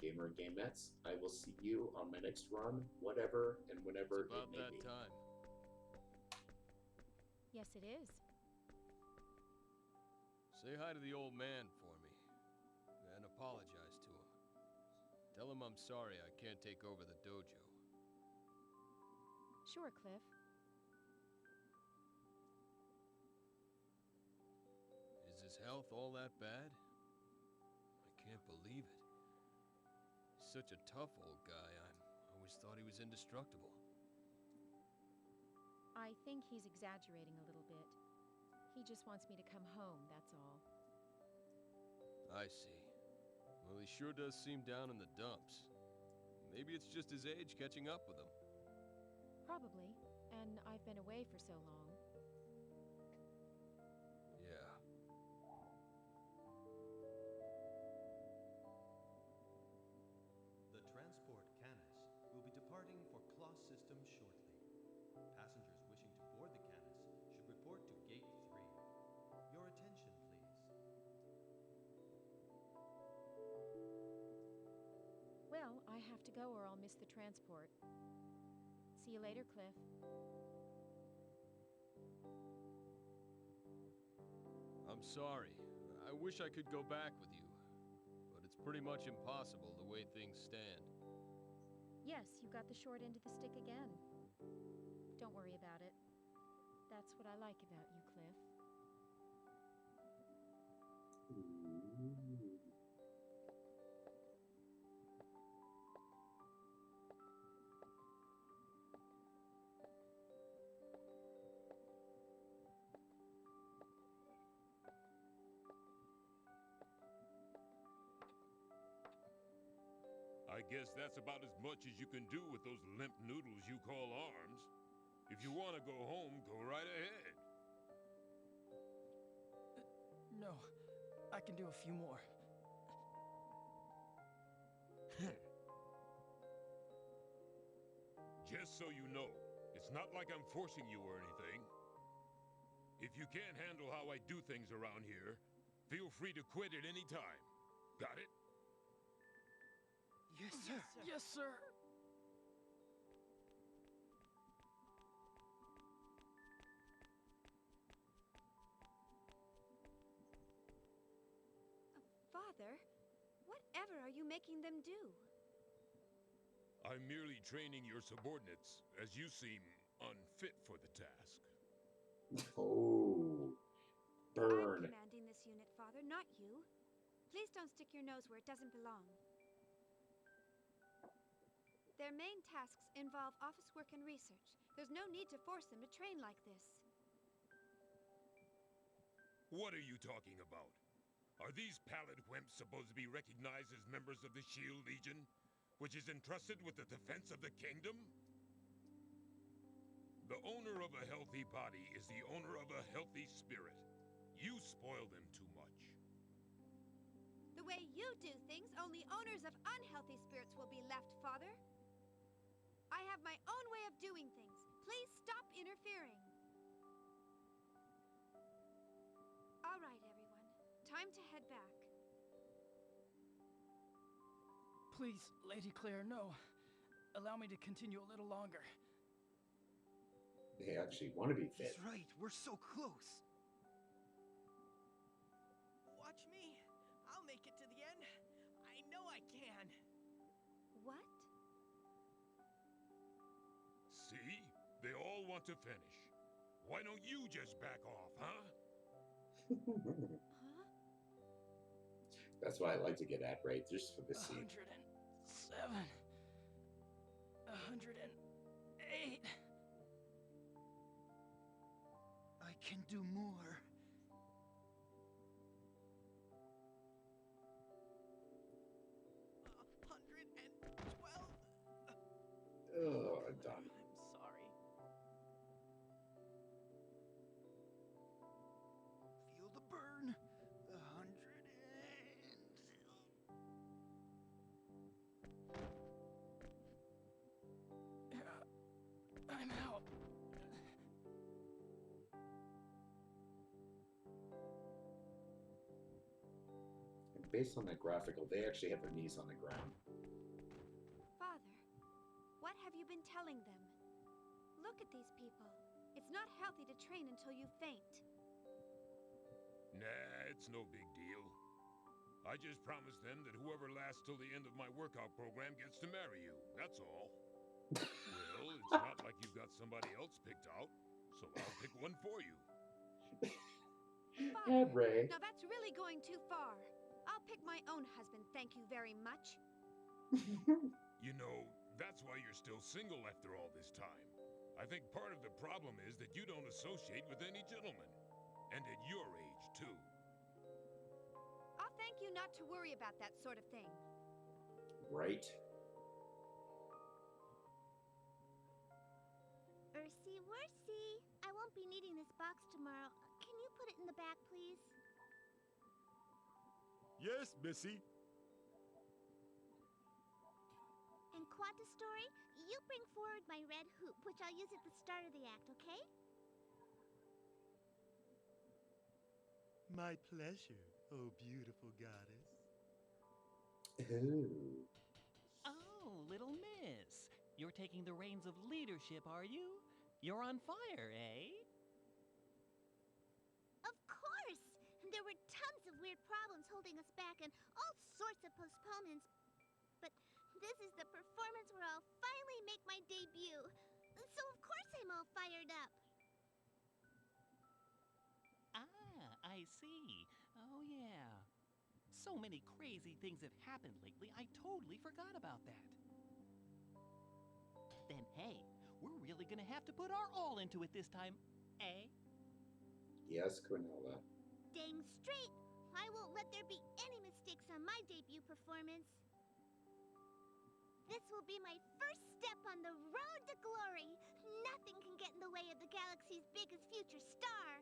gamer and gamettes. I will see you on my next run, whatever and It's whenever it about may that be. time. Yes, it is. Say hi to the old man for me, and apologize to him. Tell him I'm sorry I can't take over the dojo. Sure, Cliff. Is his health all that bad? I can't believe it. He's such a tough old guy. I always thought he was indestructible. I think he's exaggerating a little bit. He just wants me to come home, that's all. I see. Well, he sure does seem down in the dumps. Maybe it's just his age catching up with him. Probably. And I've been away for so long. Yeah. The transport Canis will be departing for Claw System shortly. Passengers wishing to board the Canis should report to Gate 3. Your attention, please. Well, I have to go or I'll miss the transport. See you later, Cliff. I'm sorry. I wish I could go back with you. But it's pretty much impossible the way things stand. Yes, you got the short end of the stick again. Don't worry about it. That's what I like about you, Cliff. Ooh. I guess that's about as much as you can do with those limp noodles you call arms. If you want to go home, go right ahead. No, I can do a few more. Just so you know, it's not like I'm forcing you or anything. If you can't handle how I do things around here, feel free to quit at any time. Got it? Yes, sir. Yes, sir. Father, whatever are you making them do? I'm merely training your subordinates, as you seem unfit for the task. Oh, I'm burn. commanding this unit, Father, not you. Please don't stick your nose where it doesn't belong. Their main tasks involve office work and research. There's no need to force them to train like this. What are you talking about? Are these pallid wimps supposed to be recognized as members of the Shield Legion, which is entrusted with the defense of the kingdom? The owner of a healthy body is the owner of a healthy spirit. You spoil them too much. The way you do things, only owners of unhealthy spirits will be left, Father. I have my own way of doing things. Please stop interfering. All right, everyone. Time to head back. Please, Lady Claire, no. Allow me to continue a little longer. They actually want to be fit. He's right, we're so close. Watch me. I'll make it to the end. I know I can. What? See? They all want to finish. Why don't you just back off, huh? Huh? That's why I like to get at right just for the scene. 107. 108. I can do more. A 112. Oh, I'm done. I'm sorry. Feel the burn. 100 and... I'm out. based on that graphical, they actually have their knees on the ground. Father, what have you been telling them? Look at these people. It's not healthy to train until you faint. Nah, it's no big deal. I just promised them that whoever lasts till the end of my workout program gets to marry you. That's all. Well, it's not like you've got somebody else picked out, so I'll pick one for you. Father, Ray. now that's really going too far. I'll pick my own husband, thank you very much. You know, that's why you're still single after all this time. I think part of the problem is that you don't associate with any gentlemen. And at your age, too. I'll thank you not to worry about that sort of thing. Right. Ursi Wursy, I won't be needing this box tomorrow. Can you put it in the bag, please? Yes, Missy. And Quanta Story, you bring forward my red hoop, which I'll use at the start of the act, okay? My pleasure, oh beautiful goddess. Ooh. Oh, little miss. You're taking the reins of leadership, are you? You're on fire, eh? Of course! There were tons of weird problems holding us back and all sorts of postponements. But this is the performance where I'll finally make my debut. So of course I'm all fired up. Ah, I see. Oh, yeah. So many crazy things have happened lately, I totally forgot about that. Then, hey, we're really gonna have to put our all into it this time, eh? Yes, Quinella. Dang straight! I won't let there be any mistakes on my debut performance. This will be my first step on the road to glory. Nothing can get in the way of the galaxy's biggest future star.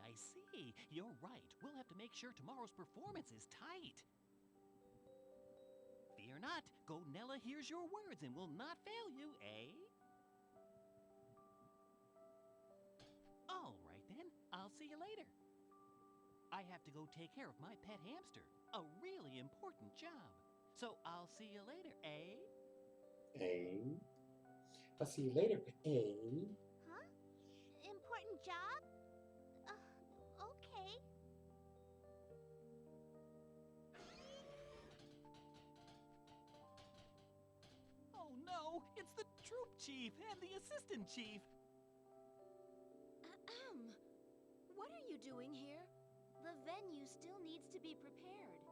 I see. You're right. We'll have to make sure tomorrow's performance is tight. Fear not. Gonella hears your words and will not fail you, eh? All right, then. I'll see you later. I have to go take care of my pet hamster. A really important job. So I'll see you later, eh? Eh? I'll see you later. Eh? Huh? Important job? Okay. Oh no, it's the troop chief and the assistant chief. Ahem. What are you doing here? The venue still needs to be prepared.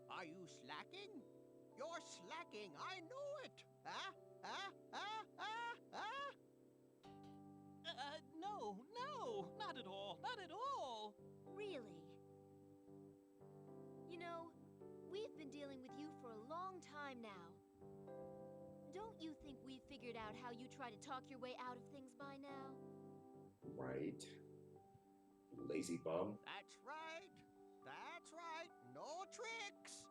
Are you slacking? You're slacking, I know it! Huh? Huh? Huh? Huh? Huh? No, not at all, not at all. Really? You know, we've been dealing with you for a long time now. Don't you think we've figured out how you try to talk your way out of things by now? Right. Lazy bum. That's right. That's right. No tricks.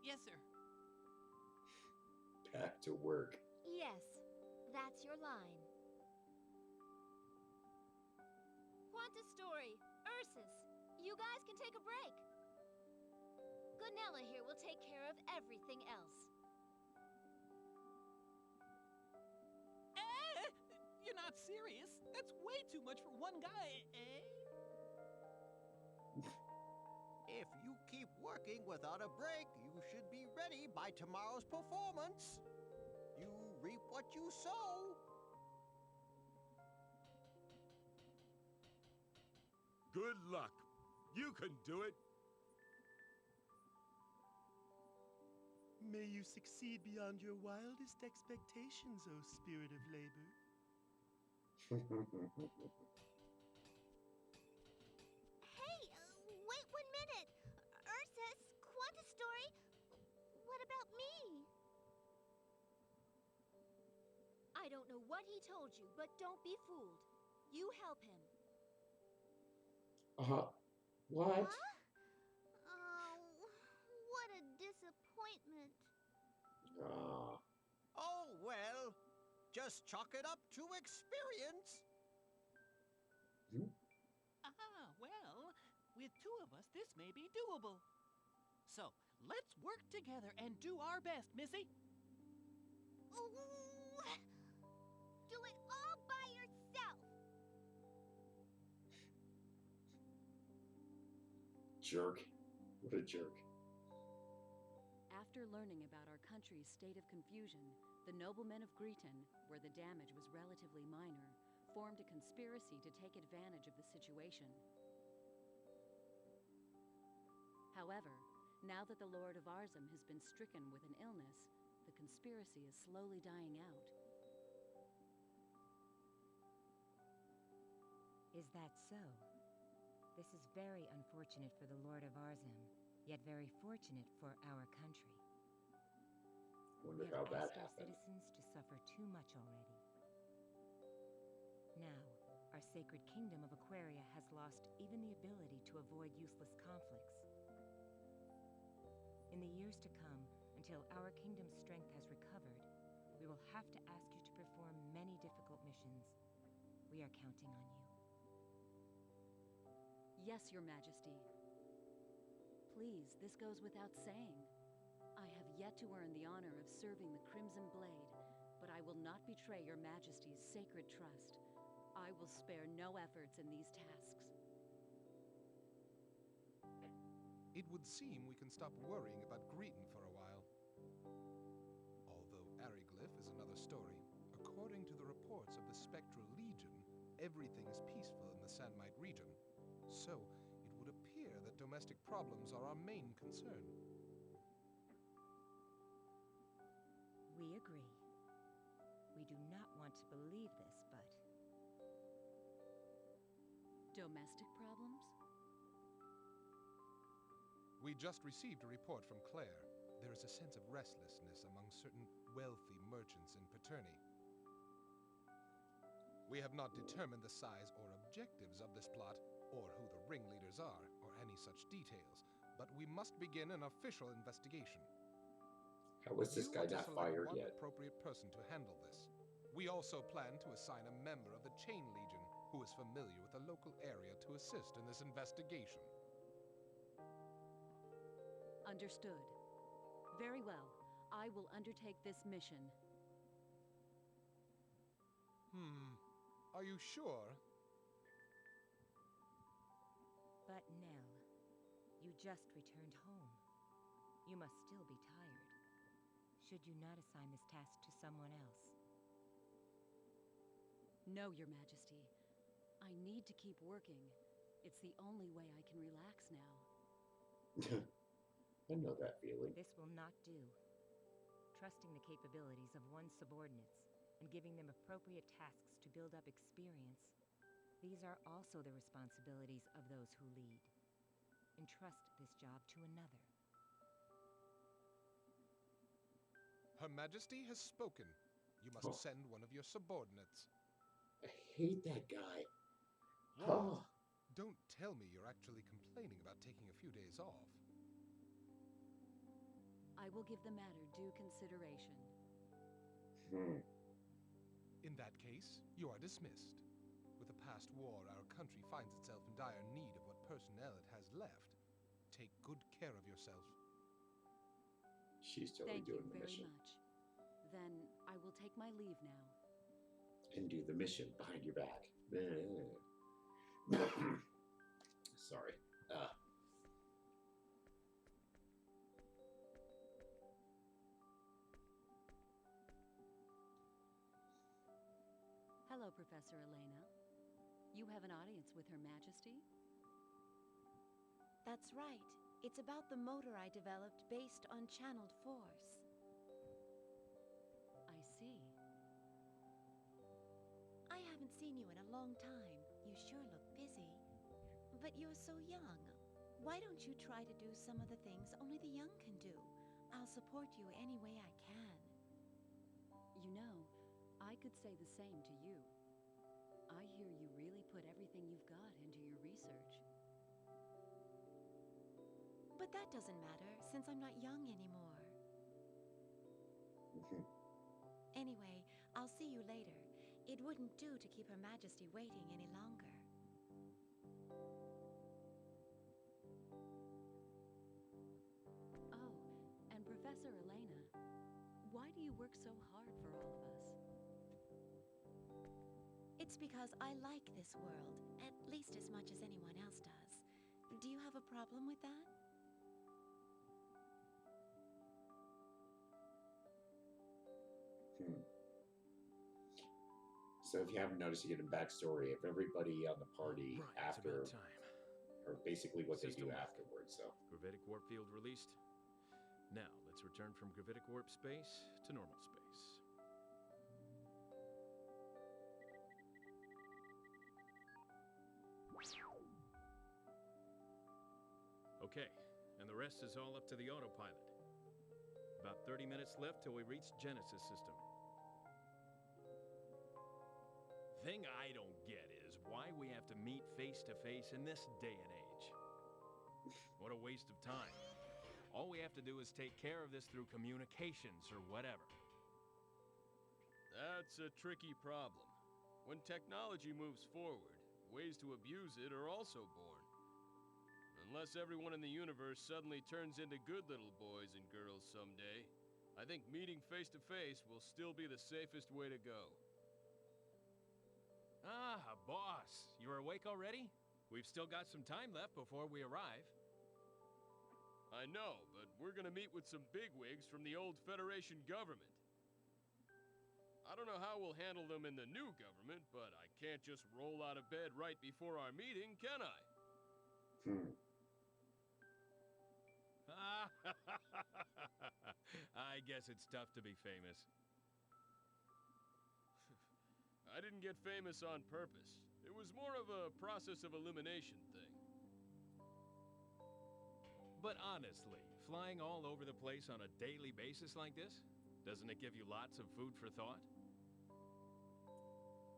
Yes, sir. Back to work. Yes, that's your line. Quanta Story, Ursus, you guys can take a break. Gonella here will take care of everything else. You're not serious? That's way too much for one guy, eh? If you keep working without a break, you should be ready by tomorrow's performance. You reap what you sow. Good luck. You can do it. May you succeed beyond your wildest expectations, O spirit of labor. Hey, wait 1 minute. Ursus, Quanta Story, what about me? I don't know what he told you, but don't be fooled. You help him. What? Huh? Oh, what a disappointment. Ah. Oh, well, Just chalk it up to experience. Ah, well, with two of us, this may be doable. So, let's work together and do our best, Missy. Ooh, do it all by yourself. Jerk. What a jerk. After learning about our country's state of confusion, the noblemen of Greeton, where the damage was relatively minor, formed a conspiracy to take advantage of the situation. However, now that the Lord of Arzum has been stricken with an illness, the conspiracy is slowly dying out. Is that so? This is very unfortunate for the Lord of Arzum, yet very fortunate for our country. Wonder We how have that asked our happened. citizens to suffer too much already. Now, our sacred kingdom of Aquaria has lost even the ability to avoid useless conflicts. In the years to come, until our kingdom's strength has recovered, we will have to ask you to perform many difficult missions. We are counting on you. Yes, Your Majesty. Please, this goes without saying. I have yet to earn the honor of serving the Crimson Blade, but I will not betray Your Majesty's sacred trust. I will spare no efforts in these tasks. It would seem we can stop worrying about Greeton for a while. Although Ariglyph is another story, according to the reports of the Spectral Legion, everything is peaceful in the Sandmite region. So, it would appear that domestic problems are our main concern. We agree. We do not want to believe this, but... Domestic problems? We just received a report from Claire. There is a sense of restlessness among certain wealthy merchants in Paterni. We have not determined the size or objectives of this plot, or who the ringleaders are, or any such details, but we must begin an official investigation. How is this You guy are to not select fired one yet? appropriate person to handle this. We also plan to assign a member of the Chain Legion who is familiar with the local area to assist in this investigation. Understood. Very well. I will undertake this mission. Are you sure? But Nell, you just returned home. You must still be tired. Should you not assign this task to someone else? No, Your Majesty. I need to keep working. It's the only way I can relax now. I know that feeling. This will not do. Trusting the capabilities of one's subordinates and giving them appropriate tasks to build up experience, these are also the responsibilities of those who lead. Entrust this job to another. Her Majesty has spoken. You must send one of your subordinates. I hate that guy. What? Oh. Don't tell me you're actually complaining about taking a few days off. I will give the matter due consideration. In that case, you are dismissed. With the past war, our country finds itself in dire need of what personnel it has left. Take good care of yourself. She's totally Thank you doing the very mission. much. Then I will take my leave now. And do the mission behind your back. Sorry. Hello, Professor Elena. You have an audience with Her Majesty? That's right. It's about the motor I developed based on channeled force. I see. I haven't seen you in a long time. You sure look busy. But you're so young. Why don't you try to do some of the things only the young can do? I'll support you any way I can. You know, I could say the same to you. I hear you really put everything you've got into your research. But that doesn't matter, since I'm not young anymore. Anyway, I'll see you later. It wouldn't do to keep Her Majesty waiting any longer. Oh, and Professor Elena, why do you work so hard for all of us? It's because I like this world, at least as much as anyone else does. Do you have a problem with that? So if you haven't noticed, you get a backstory of everybody on the party Right, after, it's about time. or basically what they do System afterwards. So Gravitic warp field released. Now, let's return from gravitic warp space to normal space. Okay, and the rest is all up to the autopilot. About 30 minutes left till we reach Genesis system. Thing I don't get is why we have to meet face to face in this day and age. What a waste of time. All we have to do is take care of this through communications or whatever. That's a tricky problem. When technology moves forward, ways to abuse it are also born. Unless everyone in the universe suddenly turns into good little boys and girls someday, I think meeting face to face will still be the safest way to go. Ah, boss, you're awake already? We've still got some time left before we arrive. I know, but we're gonna meet with some bigwigs from the old Federation government. I don't know how we'll handle them in the new government, but I can't just roll out of bed right before our meeting, can I? I guess it's tough to be famous. I didn't get famous on purpose. It was more of a process of elimination thing. But honestly, flying all over the place on a daily basis like this, doesn't it give you lots of food for thought?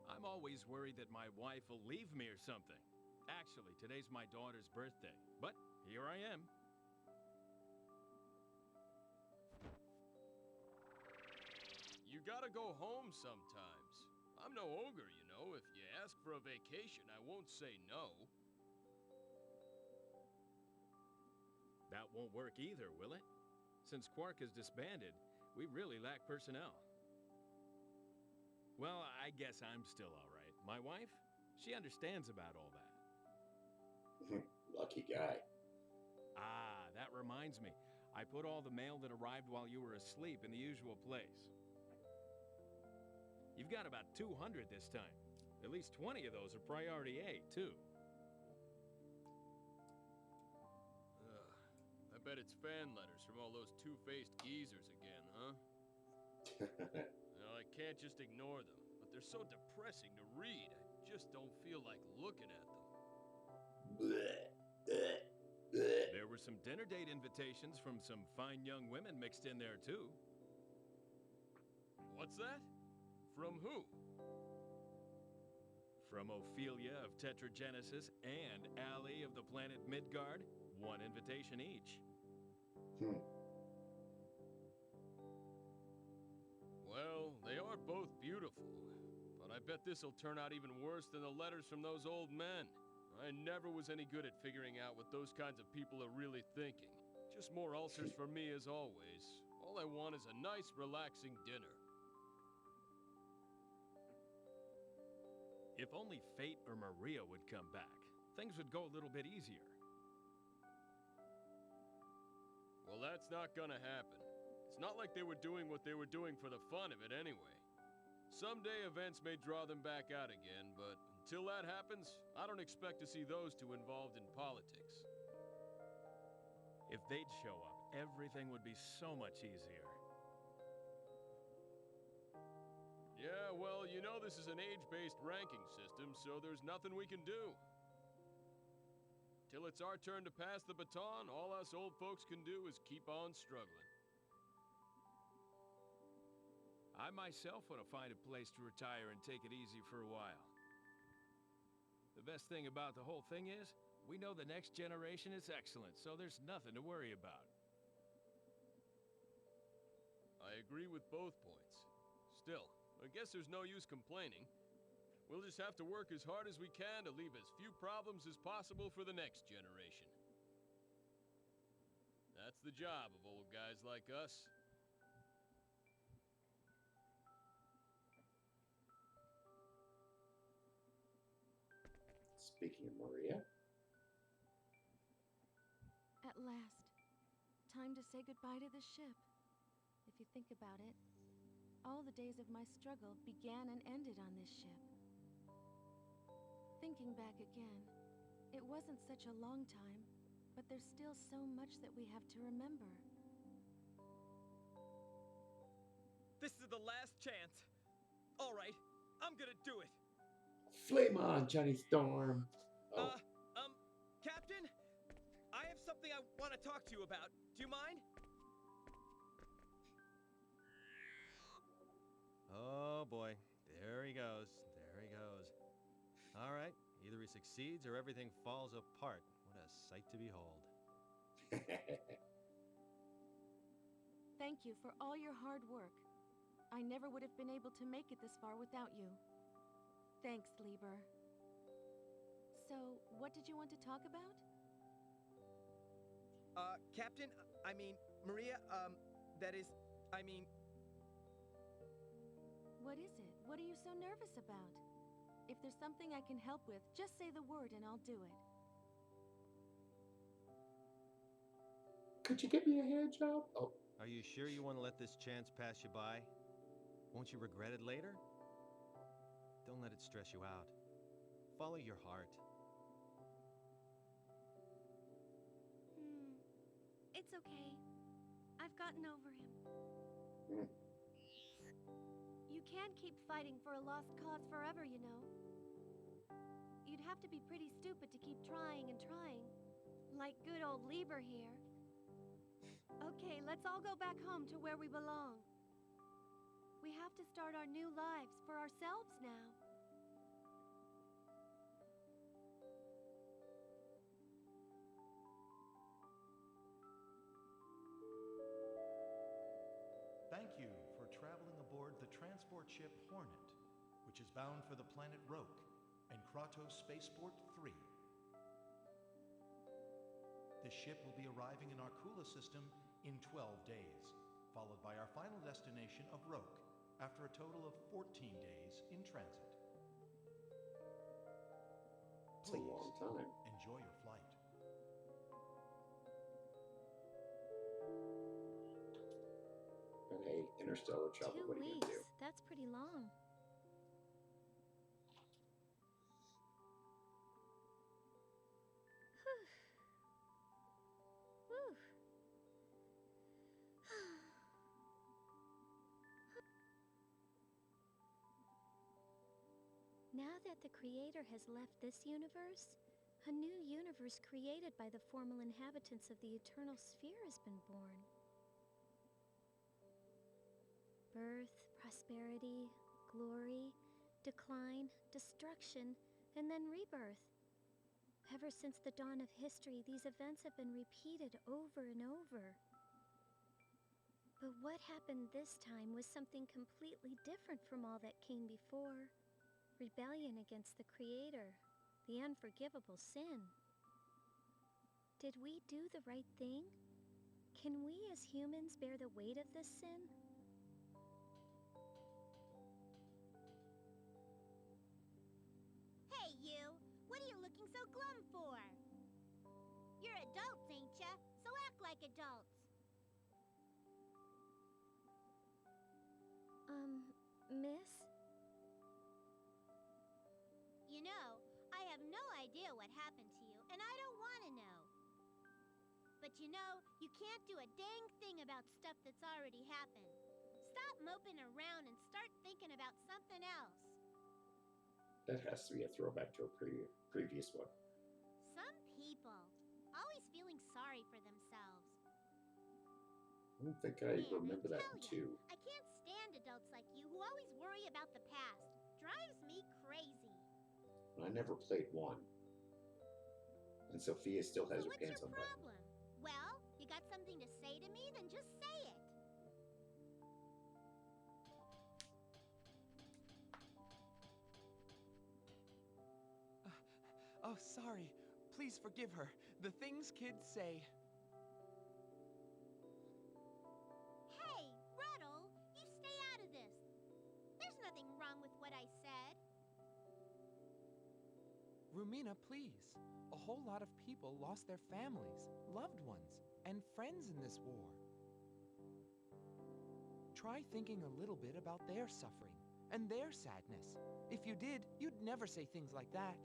I'm always worried that my wife will leave me or something. Actually, today's my daughter's birthday, but here I am. You gotta go home sometimes. I'm no ogre, you know. If you ask for a vacation, I won't say no. That won't work either, will it? Since Quark is disbanded, we really lack personnel. Well, I guess I'm still all right. My wife, she understands about all that. Lucky guy. Ah, that reminds me. I put all the mail that arrived while you were asleep in the usual place. You've got about 200 this time. At least 20 of those are priority A, too. I bet it's fan letters from all those two-faced geezers again, huh? Well, I can't just ignore them, but they're so depressing to read. I just don't feel like looking at them. There were some dinner date invitations from some fine young women mixed in there, too. What's that? From who? From Ophelia of Tetragenesis and Allie of the planet Midgard. One invitation each. Well, they are both beautiful, but I bet this'll turn out even worse than the letters from those old men. I never was any good at figuring out what those kinds of people are really thinking. Just more ulcers for me as always. All I want is a nice, relaxing dinner. If only Fate or Maria would come back, things would go a little bit easier. Well, that's not gonna happen. It's not like they were doing what they were doing for the fun of it anyway. Someday events may draw them back out again, but until that happens, I don't expect to see those two involved in politics. If they'd show up, everything would be so much easier. Yeah, well, you know this is an age-based ranking system, so there's nothing we can do. Till it's our turn to pass the baton, all us old folks can do is keep on struggling. I myself want to find a place to retire and take it easy for a while. The best thing about the whole thing is, we know the next generation is excellent, so there's nothing to worry about. I agree with both points. Still, I guess there's no use complaining. We'll just have to work as hard as we can to leave as few problems as possible for the next generation. That's the job of old guys like us. Speaking of Maria. At last. Time to say goodbye to the ship. If you think about it, all the days of my struggle began and ended on this ship. Thinking back again, it wasn't such a long time, but there's still so much that we have to remember. This is the last chance. All right, I'm gonna do it. Flame on, Johnny Storm. Oh. Captain, I have something I want to talk to you about. Do you mind? Oh boy, there he goes. There he goes. All right, either he succeeds or everything falls apart. What a sight to behold. Thank you for all your hard work. I never would have been able to make it this far without you. Thanks, Lieber. So, what did you want to talk about? Captain, I mean, Maria, that is, I mean... What is it? What are you so nervous about? If there's something I can help with, just say the word and I'll do it. Could you give me a hand job? Oh. Are you sure you want to let this chance pass you by? Won't you regret it later? Don't let it stress you out. Follow your heart. It's okay. I've gotten over him. You can't keep fighting for a lost cause forever, you know. You'd have to be pretty stupid to keep trying and trying. Like good old Lieber here. Okay, let's all go back home to where we belong. We have to start our new lives for ourselves now. Thank you for traveling aboard the transport ship Hornet, which is bound for the planet Roke and Kratos Spaceport 3. This ship will be arriving in our Kula system in 12 days, followed by our final destination of Roke after a total of 14 days in transit. It's a long time. Enjoy your flight. And hey, interstellar travel, 2 what are you weeks. gonna do? That's pretty long. Whew. Now that the Creator has left this universe, a new universe created by the formal inhabitants of the Eternal Sphere has been born. Birth, prosperity, glory, decline, destruction, and then rebirth. Ever since the dawn of history, these events have been repeated over and over. But what happened this time was something completely different from all that came before. Rebellion against the Creator, the unforgivable sin. Did we do the right thing? Can we as humans bear the weight of this sin? Hey, you! What are you looking so glum for? You're adults, ain't ya? So act like adults. Miss? You know, I have no idea what happened to you, and I don't want to know. But you know, you can't do a dang thing about stuff that's already happened. Stop moping around and start thinking about something else. That has to be a throwback to a previous one. Some people, always feeling sorry for themselves. I don't think I Man, remember that tell ya, too. I can't stand adults like you who always worry about the past. Drives me crazy. I never played one. And Sophia still has her So what's pants your on button. problem? Well, you got something to say to me? Then just say it. Oh, sorry. Please forgive her. The things kids say. Hey, Ruddle, you stay out of this. There's nothing wrong with what I said. Rumina, please. A whole lot of people lost their families, loved ones, and friends in this war. Try thinking a little bit about their suffering and their sadness. If you did, you'd never say things like that.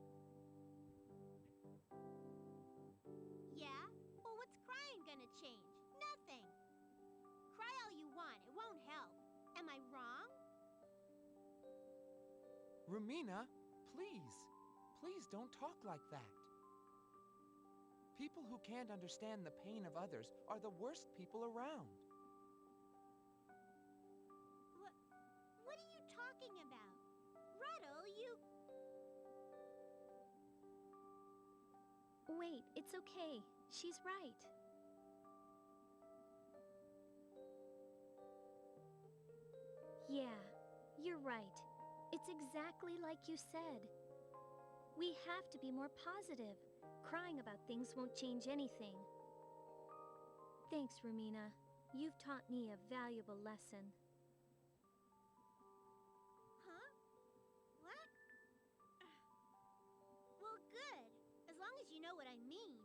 Yeah? Well, what's crying gonna change? Nothing. Cry all you want, it won't help. Am I wrong? Rumina, please. Please don't talk like that. People who can't understand the pain of others are the worst people around. What are you talking about? Ruddle, you... Wait, it's okay. She's right. Yeah, you're right. It's exactly like you said. We have to be more positive. Crying about things won't change anything. Thanks, Rumina. You've taught me a valuable lesson. Huh? What? Well, good. As long as you know what I mean.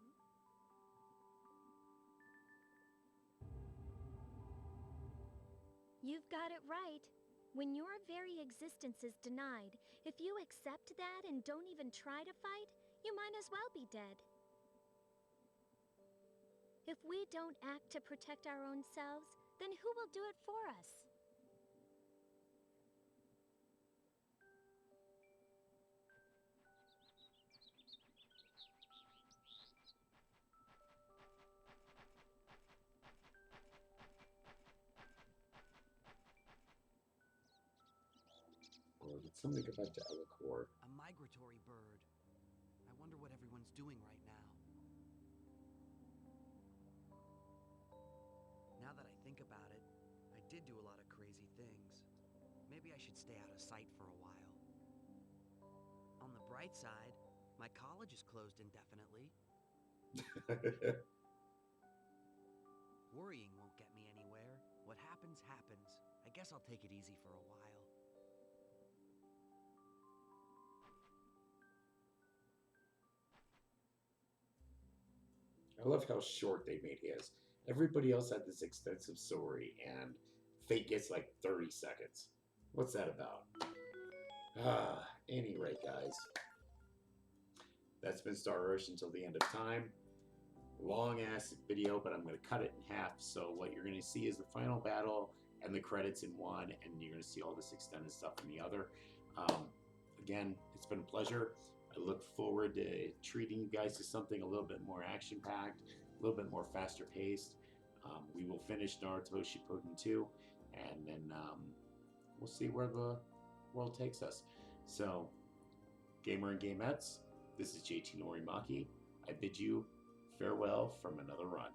You've got it right. When your very existence is denied, if you accept that and don't even try to fight, you might as well be dead. If we don't act to protect our own selves, then who will do it for us? Or did somebody go back to Elacor? A migratory bird. I wonder what everyone's doing right now. Now that I think about it, I did do a lot of crazy things. Maybe I should stay out of sight for a while. On the bright side, my college is closed indefinitely. Worrying won't get me anywhere. What happens, happens. I guess I'll take it easy for a while. I love how short they made his. Everybody else had this extensive story, and Fate gets like 30 seconds. What's that about? Any rate, guys. That's been Star Ocean until the end of time. Long ass video, but I'm going to cut it in half. So what you're going to see is the final battle and the credits in one, and you're going to see all this extended stuff in the other. Again, it's been a pleasure. I look forward to treating you guys to something a little bit more action-packed, a little bit more faster-paced. We will finish Naruto Shippuden 2, and then we'll see where the world takes us. So, gamer and gamettes, this is JT Norimaki. I bid you farewell from another run.